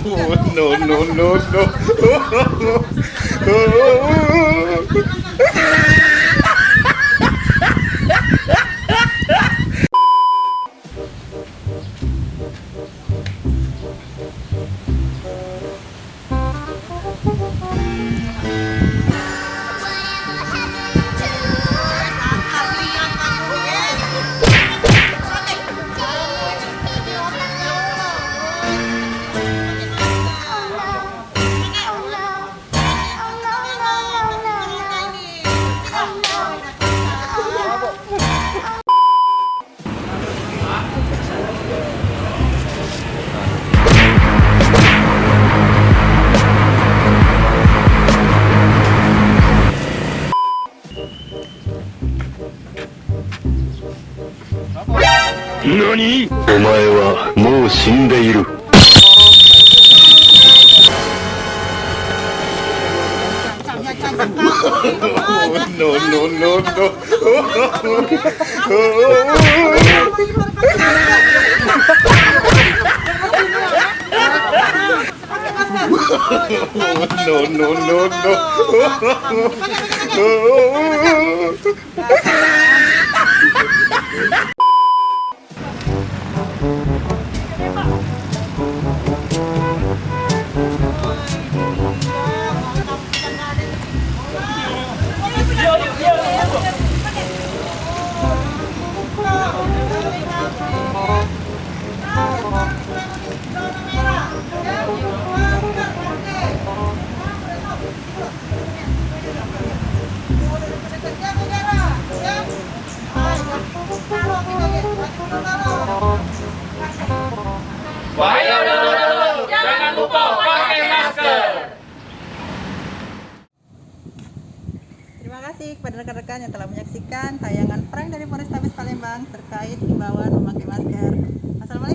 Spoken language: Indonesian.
No, no, no, no. NANI?お前はもう死んでいる。No, no, no, no. No, no, no, no. Ayo dulu, jangan lupa pakai masker. Terima kasih kepada rekan-rekan yang telah menyaksikan tayangan prank dari Polrestabes Palembang terkait himbauan memakai masker. Assalamualaikum.